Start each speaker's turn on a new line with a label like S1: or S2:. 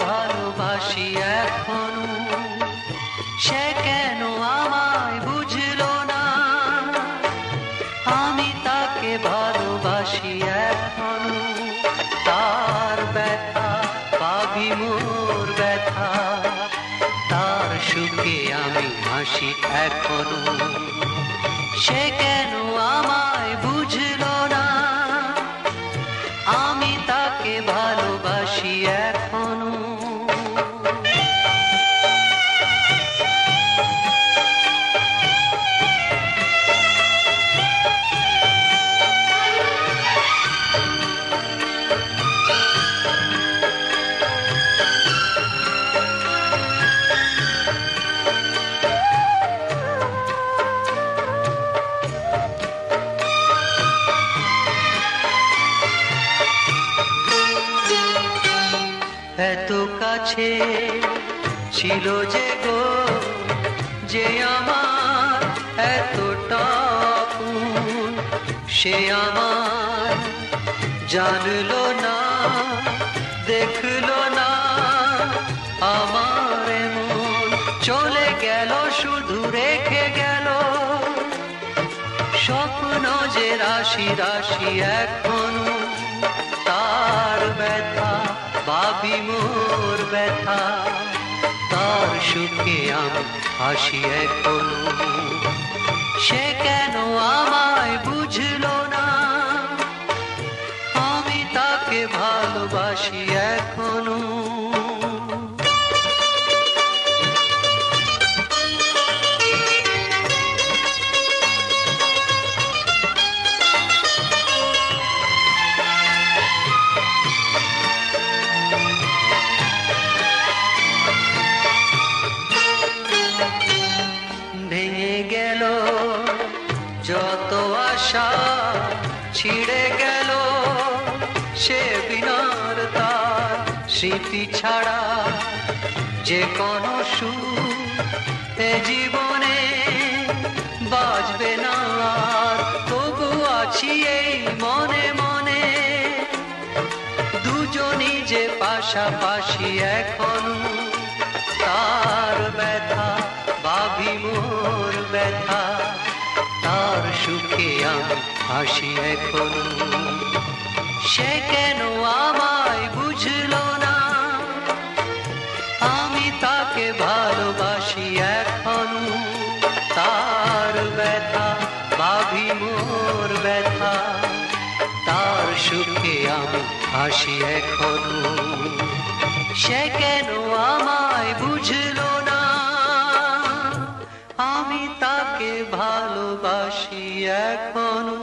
S1: ভালোবাসি এখনো, সে কেন আমায় বুঝলো না? আমি তাকে ভালোবাসি এখনো, তার ব্যথা পাবি মোর ব্যথা, তার সুখে আমি হাসি এখনো, সে কেন আমায় বুঝলো না? আমি তাকে ভালোবাসি এখনো। এত কাছে ছিল যে গো, যে আমার এতটা আপন, সে আমার জানলো না, দেখলো না আমার এমন, চলে গেল শুধু রেখে গেল স্বপ্ন যে রাশি রাশি এখনো, তার ব্যথা ভাবি মোর ব্যথা, তার সুখে আমি হাসি এখনো, সে কেন আমায় বুঝলো না? আমি তাকে ভালোবাসি এখনো। ভেঙে গেল যত আশা, ছিঁড়ে গেল সে বিনার তার, স্মৃতি ছাড়া যে কোনো সুখ এ জীবনে বাজবে না আর, তবু আছি এই মনে মনে, দুজনই যে পাশাপাশি এখন, তার ব্যথা ভাবি মোর ব্যথা, তার সুখে আমি হাসি এখনো, সে কেন আমায় বুঝলো না? আমি তাকে ভালোবাসি এখনো, তার ব্যথা ভাবি মোর ব্যথা, তার সুখে আমি হাসি এখনো, সে কেন আমায় বুঝলো না? আমি তাকে ভালোবাসি এখনো।